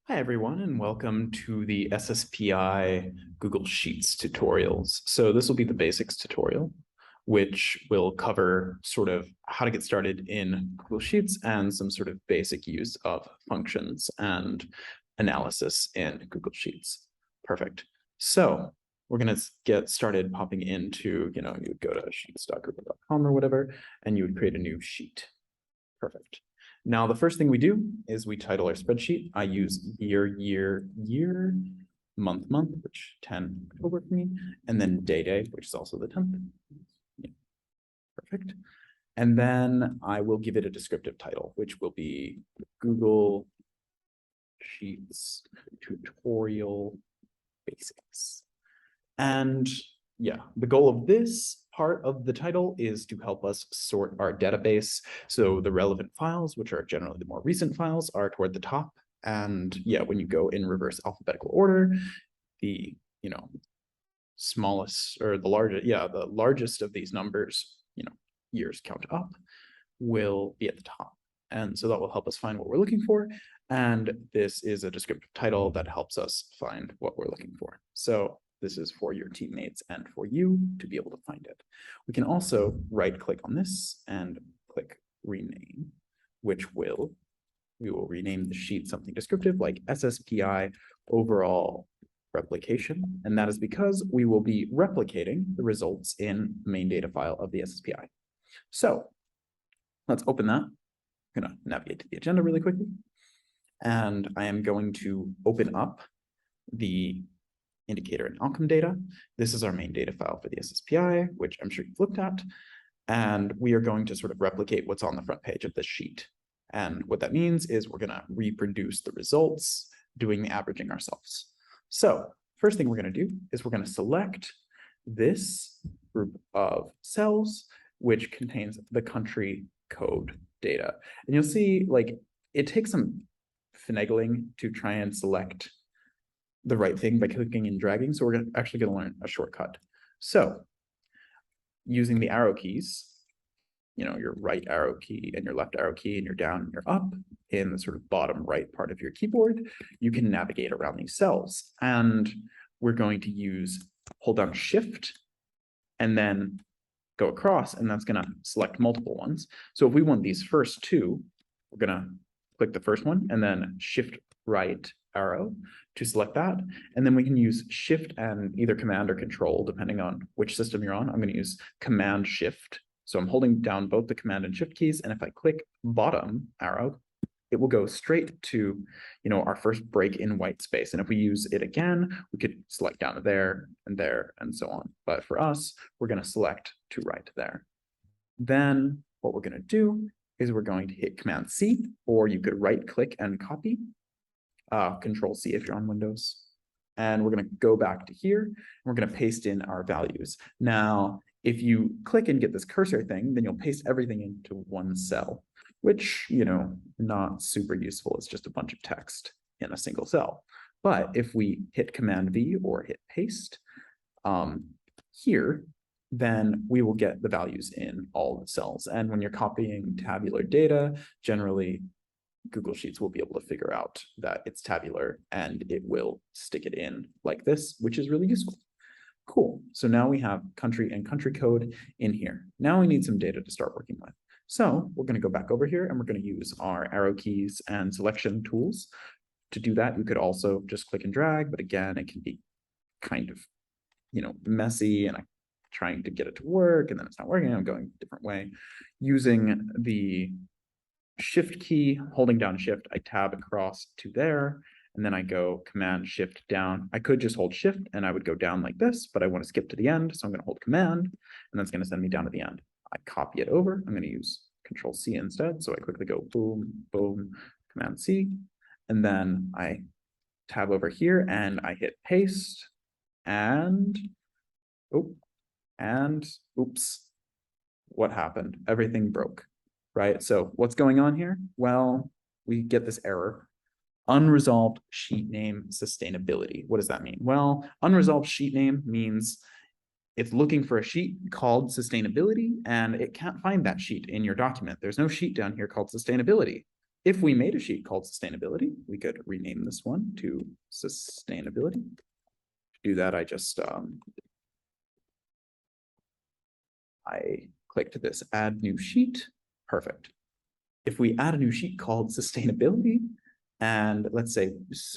Hi, everyone, and welcome to the SSPI Google Sheets tutorials. So this will be the basics tutorial, which will cover sort of how to get started in Google Sheets and some sort of basic use of functions and analysis in Google Sheets. Perfect. So we're going to get started popping into, you would go to sheets.google.com or whatever, and you would create a new sheet. Perfect. Now, the first thing we do is we title our spreadsheet. I use year, month, which 10 October for me, and then day, which is also the 10th. Yeah. Perfect. And then I will give it a descriptive title, which will be Google Sheets tutorial basics. And yeah, the goal of this part of the title is to help us sort our database. So the relevant files, which are generally the more recent files, are toward the top. And yeah, when you go in reverse alphabetical order, the smallest or the largest of these numbers, years count up, will be at the top. And so that will help us find what we're looking for. And this is a descriptive title that helps us find what we're looking for. So this is for your teammates and for you to be able to find it. We can also right-click on this and click rename, we will rename the sheet something descriptive like SSPI overall replication. And that is because we will be replicating the results in the main data file of the SSPI. So let's open that. I'm going to navigate to the agenda really quickly. And I am going to open up the indicator and outcome data. This is our main data file for the SSPI, which I'm sure you've looked at. And we are going to sort of replicate what's on the front page of this sheet. And what that means is we're going to reproduce the results doing the averaging ourselves. So first thing we're going to do is we're going to select this group of cells, which contains the country code data. And you'll see like it takes some finagling to try and select the right thing by clicking and dragging. So we're actually going to learn a shortcut. So using the arrow keys, your right arrow key and your left arrow key and your down and your up in the sort of bottom right part of your keyboard, you can navigate around these cells. And we're going to hold down Shift and then go across, and that's going to select multiple ones. So if we want these first two, we're going to click the first one and then Shift right arrow to select that. And then we can use Shift and either Command or Control, depending on which system you're on. I'm going to use Command Shift. So I'm holding down both the Command and Shift keys. And if I click bottom arrow, it will go straight to, our first break in white space. And if we use it again, we could select down to there, and so on. But for us, we're going to select to right there. Then what we're going to do is we're going to hit Command C, or you could right click and copy. Control C if you're on Windows. And we're going to go back to here, and we're going to paste in our values. Now, if you click and get this cursor thing, then you'll paste everything into one cell, which, not super useful. It's just a bunch of text in a single cell. But if we hit Command V or hit paste here, then we will get the values in all the cells. And when you're copying tabular data, generally Google Sheets will be able to figure out that it's tabular and it will stick it in like this, which is really useful. Cool. So now we have country and country code in here. Now we need some data to start working with. So we're going to go back over here and we're going to use our arrow keys and selection tools. To do that, you could also just click and drag, but again, it can be kind of, messy, and I'm trying to get it to work and then it's not working. I'm going a different way. Using the Shift key, holding down Shift, I tab across to there, and then I go Command Shift down. I could just hold Shift and I would go down like this, but I want to skip to the end, so I'm going to hold Command, and that's going to send me down to the end. I copy it over. I'm going to use Control C instead, so I quickly go boom, boom, Command C, and then I tab over here and I hit paste, and oops, what happened? Everything broke. Right? So what's going on here? Well, we get this error. Unresolved sheet name sustainability. What does that mean? Well, unresolved sheet name means it's looking for a sheet called sustainability, and it can't find that sheet in your document. There's no sheet down here called sustainability. If we made a sheet called sustainability, we could rename this one to sustainability. To do that, I just I clicked this add new sheet. Perfect. If we add a new sheet called sustainability, and let's say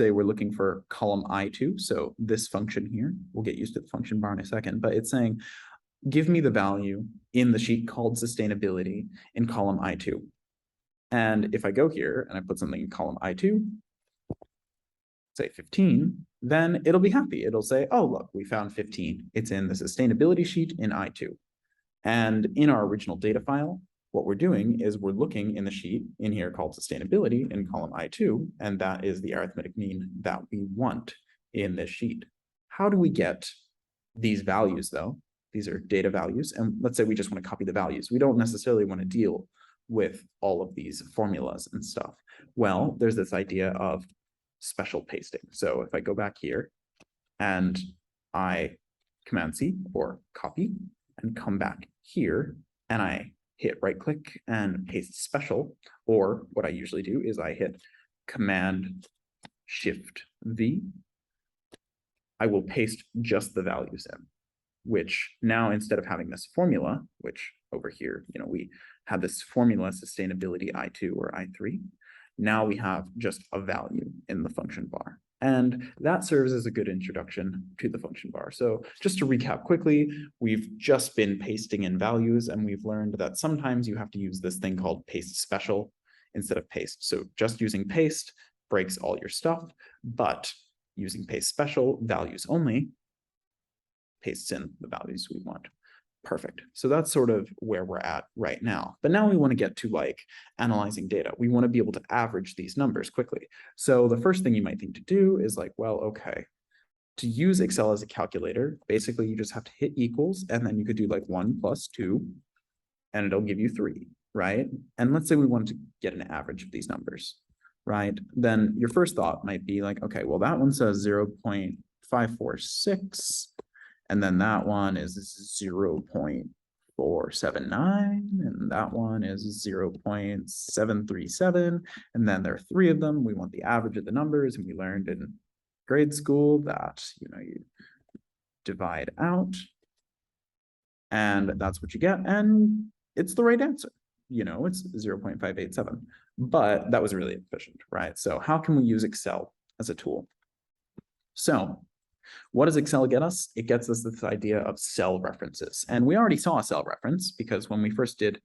we're looking for column I2, so this function here, we'll get used to the function bar in a second, but it's saying, give me the value in the sheet called sustainability in column I2. And if I go here and I put something in column I2, say 15, then it'll be happy. It'll say, oh, look, we found 15. It's in the sustainability sheet in I2. And in our original data file, what we're doing is we're looking in the sheet in here called sustainability in column I2, and that is the arithmetic mean that we want in this sheet. How do we get these values though? These are data values. And let's say we just want to copy the values. We don't necessarily want to deal with all of these formulas and stuff. Well, there's this idea of special pasting. So if I go back here and I Command C or copy and come back here and I hit right click and paste special, or what I usually do is I hit Command Shift V. I will paste just the values in, which now instead of having this formula, which over here, we had this formula sustainability I2 or I3, now we have just a value in the function bar. And that serves as a good introduction to the function bar. So just to recap quickly, we've just been pasting in values, and we've learned that sometimes you have to use this thing called paste special instead of paste. So just using paste breaks all your stuff, but using paste special, values only, pastes in the values we want. Perfect. So that's sort of where we're at right now. But now we want to get to like analyzing data. We want to be able to average these numbers quickly. So the first thing you might think to do is like, well, okay, to use Excel as a calculator, basically you just have to hit equals, and then you could do like 1 plus 2, and it'll give you 3, right? And let's say we wanted to get an average of these numbers, right? Then your first thought might be like, okay, well, that one says 0.546. And then that one is 0.479, and that one is 0.737. And then there are 3 of them. We want the average of the numbers, and we learned in grade school that you divide out, and that's what you get. And it's the right answer. It's 0.587. But that was really efficient, right? So how can we use Excel as a tool? So what does Excel get us? It gets us this idea of cell references. And we already saw a cell reference because when we first did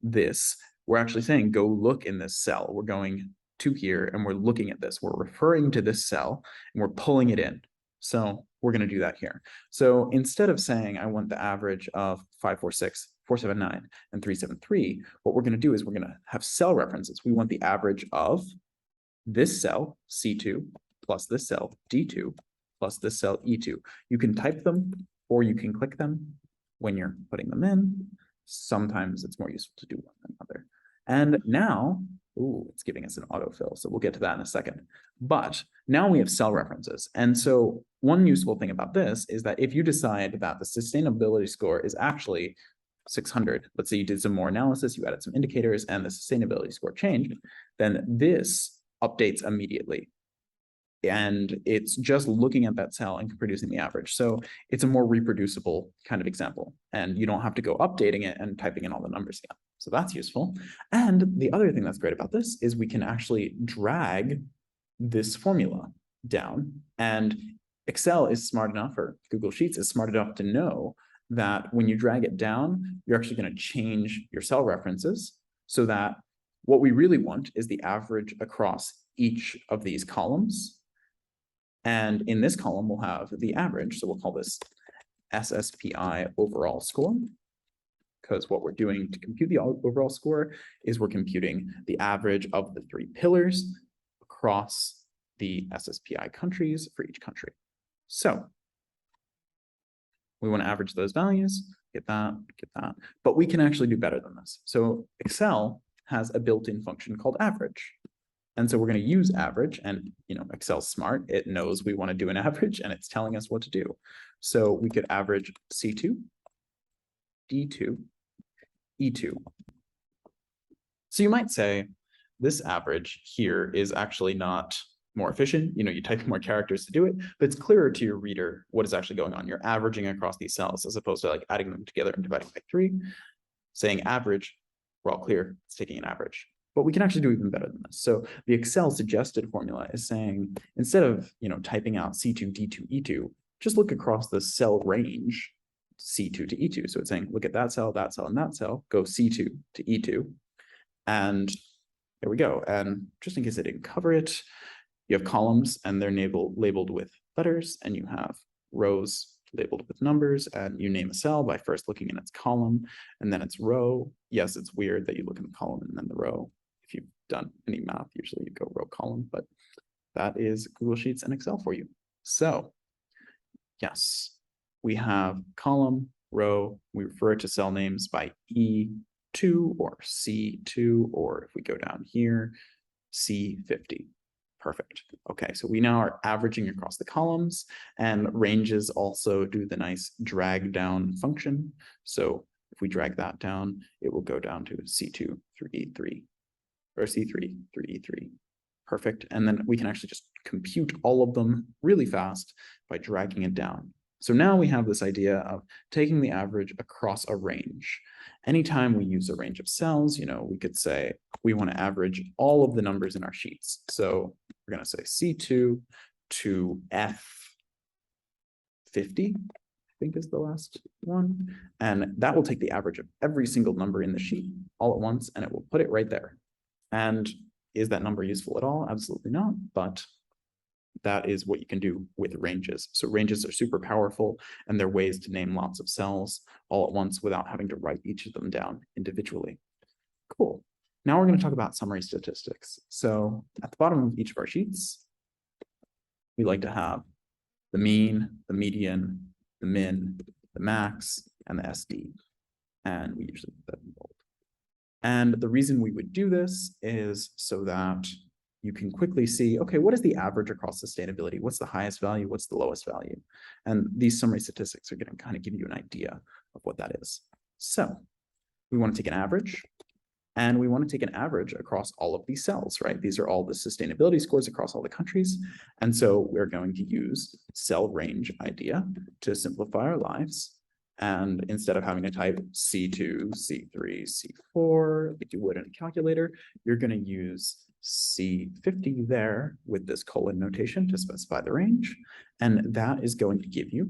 this, we're actually saying, go look in this cell. We're going to here and we're looking at this. We're referring to this cell and we're pulling it in. So we're going to do that here. So instead of saying, I want the average of 546, 479, and 373, what we're going to do is we're going to have cell references. We want the average of this cell, C2, plus this cell, D2, plus this cell E2. You can type them or you can click them when you're putting them in. Sometimes it's more useful to do one than another. And now, it's giving us an autofill, so we'll get to that in a second. But now we have cell references. And so one useful thing about this is that if you decide that the sustainability score is actually 600, let's say you did some more analysis, you added some indicators, and the sustainability score changed, then this updates immediately. And it's just looking at that cell and producing the average. So it's a more reproducible kind of example. And you don't have to go updating it and typing in all the numbers again. So that's useful. And the other thing that's great about this is we can actually drag this formula down. And Excel is smart enough, or Google Sheets is smart enough to know that when you drag it down, you're actually going to change your cell references so that what we really want is the average across each of these columns. And in this column, we'll have the average. So we'll call this SSPI overall score, because what we're doing to compute the overall score is we're computing the average of the 3 pillars across the SSPI countries for each country. So we want to average those values, get that, but we can actually do better than this. So Excel has a built-in function called average. And so we're going to use average, and Excel's smart. It knows we want to do an average and it's telling us what to do. So we could average C2, D2, E2. So you might say, this average here is actually not more efficient. You know, you type in more characters to do it, but it's clearer to your reader what is actually going on. You're averaging across these cells as opposed to like adding them together and dividing by 3. Saying average, we're all clear, it's taking an average. But we can actually do even better than this. So the Excel suggested formula is saying, instead of, you know, typing out C2, D2, E2, just look across the cell range C2 to E2. So it's saying, look at that cell, and that cell, go C2 to E2. And there we go. And just in case I didn't cover it, you have columns and they're labeled with letters, and you have rows labeled with numbers, and you name a cell by first looking in its column and then its row. Yes, it's weird that you look in the column and then the row. If you've done any math, usually you go row column, but that is Google Sheets and Excel for you. So yes, we have column, row, we refer to cell names by E2 or C2, or if we go down here, C50. Perfect. Okay, so we now are averaging across the columns, and ranges also do the nice drag down function. So if we drag that down, it will go down to C2 through E3, or C3 through E3. Perfect. And then we can actually just compute all of them really fast by dragging it down. So now we have this idea of taking the average across a range. Anytime we use a range of cells, you know, we could say we want to average all of the numbers in our sheets. So we're going to say C2 to F50, I think is the last one. And that will take the average of every single number in the sheet all at once, and it will put it right there. And is that number useful at all? Absolutely not, but that is what you can do with ranges. So ranges are super powerful, and they're ways to name lots of cells all at once without having to write each of them down individually. Cool. Now we're going to talk about summary statistics. So at the bottom of each of our sheets, we like to have the mean, the median, the min, the max, and the SD. And we usually put that in bold. And the reason we would do this is so that you can quickly see, okay, what is the average across sustainability? What's the highest value? What's the lowest value? And these summary statistics are going to kind of give you an idea of what that is. So we want to take an average, and we want to take an average across all of these cells, right? These are all the sustainability scores across all the countries. And so we're going to use cell range idea to simplify our lives. And instead of having to type C2, C3, C4, like you would in a calculator, you're going to use C50 there with this colon notation to specify the range. And that is going to give you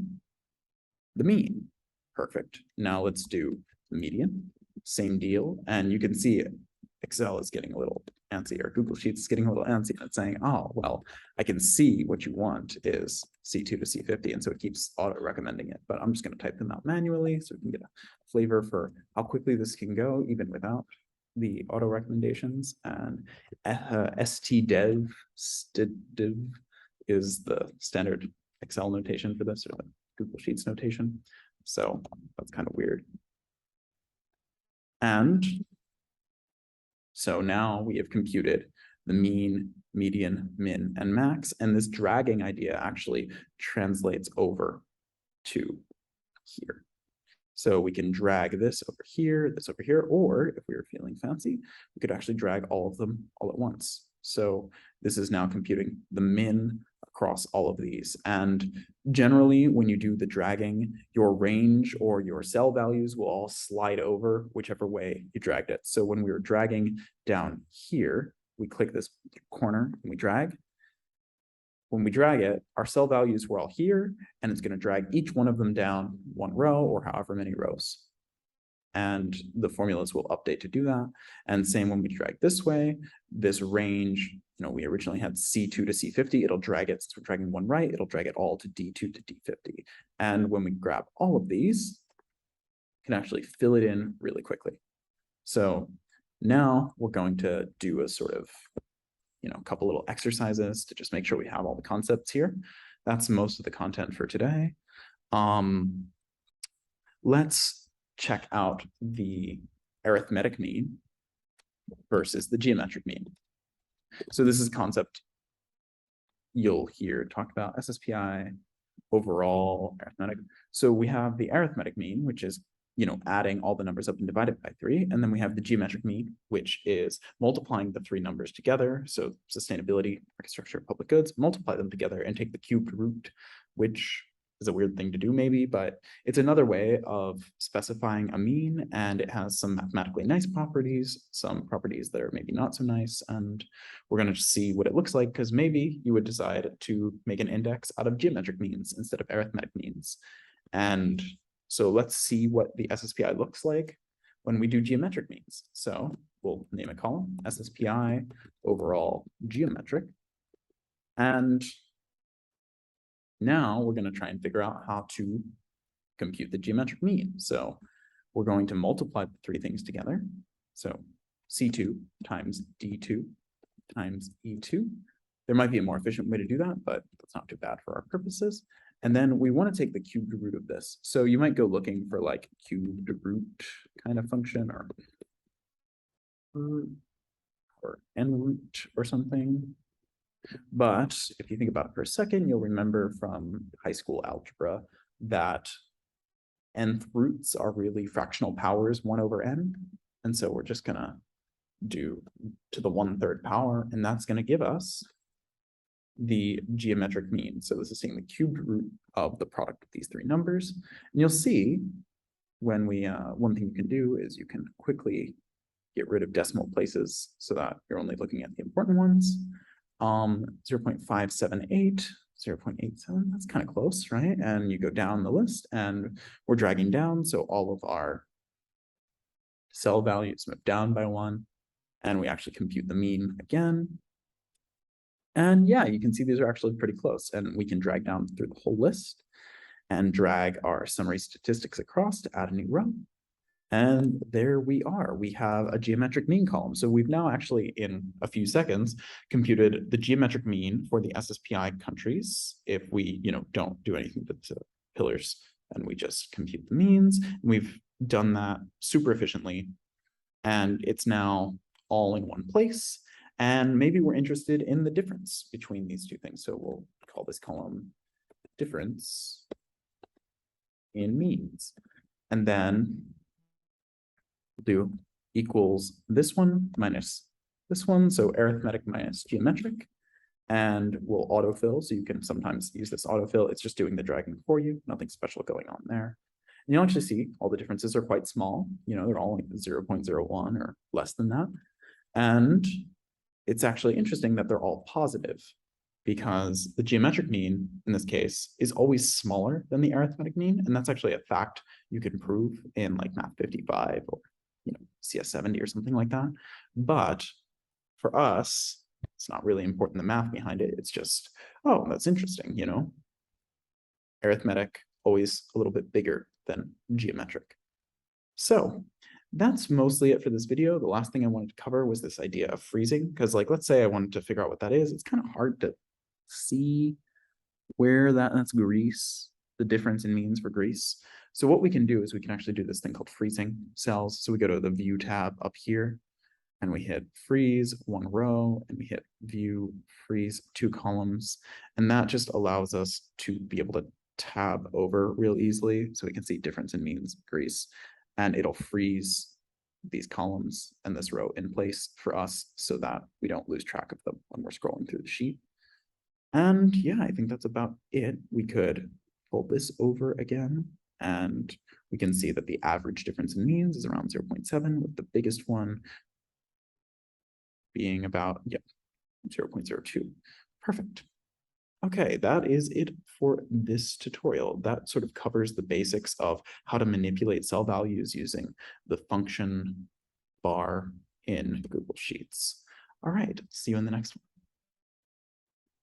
the mean. Perfect. Now let's do the median. Same deal. And you can see Excel is getting a little antsy, or Google Sheets is getting a little antsy, and it's saying, oh, well, I can see what you want is C2 to C50. And so it keeps auto recommending it, but I'm just going to type them out manually so we can get a flavor for how quickly this can go, even without the auto recommendations. And stdiv is the standard Excel notation for this, or the Google Sheets notation. So that's kind of weird. And so now we have computed the mean, median, min, and max, and this dragging idea actually translates over to here. So we can drag this over here, or if we were feeling fancy, we could actually drag all of them all at once. So this is now computing the min across all of these. And generally, when you do the dragging, your range or your cell values will all slide over whichever way you dragged it. So when we were dragging down here, we click this corner and we drag. When we drag it, our cell values were all here, and it's going to drag each one of them down one row or however many rows. And the formulas will update to do that. And same when we drag this way, this range, you know, we originally had C2 to C50, it'll drag it, since we're dragging one right, it'll drag it all to D2 to D50. And when we grab all of these, we can actually fill it in really quickly. So now we're going to do a sort of, you know, a couple little exercises to just make sure we have all the concepts here. That's most of the content for today. Let's check out the arithmetic mean versus the geometric mean. So this is a concept you'll hear talked about, SSPI, overall, arithmetic. So we have the arithmetic mean, which is, adding all the numbers up and divided by 3. And then we have the geometric mean, which is multiplying the 3 numbers together. So sustainability, market structure, public goods, multiply them together and take the cubed root, which is a weird thing to do maybe, but it's another way of specifying a mean, and it has some mathematically nice properties, some properties that are maybe not so nice, and we're going to just see what it looks like, because maybe you would decide to make an index out of geometric means instead of arithmetic means. And so let's see what the SSPI looks like when we do geometric means. So we'll name a column, SSPI overall geometric, and now we're going to try and figure out how to compute the geometric mean. So we're going to multiply the 3 things together. So C2 times D2 times E2. There might be a more efficient way to do that, but that's not too bad for our purposes. And then we want to take the cubed root of this. So you might go looking for like cubed root kind of function or n root or something. But if you think about it for a second, you'll remember from high school algebra that nth roots are really fractional powers 1 over n. And so we're just going to do to the 1/3 power, and that's going to give us the geometric mean. So this is saying the cubed root of the product of these 3 numbers. And you'll see when we, one thing you can do is you can quickly get rid of decimal places so that you're only looking at the important ones. 0.578, 0.87, that's kind of close, right? And you go down the list and we're dragging down. So all of our cell values move down by 1, and we actually compute the mean again. And yeah, you can see these are actually pretty close, and we can drag down through the whole list and drag our summary statistics across to add a new row. And there we are. We have a geometric mean column. So we've now actually, in a few seconds, computed the geometric mean for the SSPI countries. If we, don't do anything to the pillars, and we just compute the means. We've done that super efficiently, and it's now all in one place. And maybe we're interested in the difference between these 2 things. So we'll call this column difference in means. And then do equals this one minus this one, so arithmetic minus geometric, and we'll autofill. So you can sometimes use this autofill. It's just doing the dragging for you, nothing special going on there. And you'll actually see all the differences are quite small. They're all like 0.01 or less than that. And it's actually interesting that they're all positive, because the geometric mean in this case is always smaller than the arithmetic mean, and that's actually a fact you can prove in like Math 55 or CS 70 or something like that. But for us, it's not really important the math behind it. It's just, oh, that's interesting, arithmetic always a little bit bigger than geometric. So that's mostly it for this video. The last thing I wanted to cover was this idea of freezing, because let's say I wanted to figure out what that is. It's kind of hard to see where that's Greece, the difference in means for Greece. So what we can do is we can actually do this thing called freezing cells. So we go to the view tab up here, and we hit freeze 1 row, and we hit view freeze 2 columns. And that just allows us to be able to tab over real easily. So we can see difference in means Greece, and it'll freeze these columns and this row in place for us so that we don't lose track of them when we're scrolling through the sheet. And yeah, I think that's about it. We could pull this over again, and we can see that the average difference in means is around 0.7, with the biggest one being about 0.02. Perfect. Okay, that is it for this tutorial. That sort of covers the basics of how to manipulate cell values using the function bar in Google Sheets. All right, see you in the next one.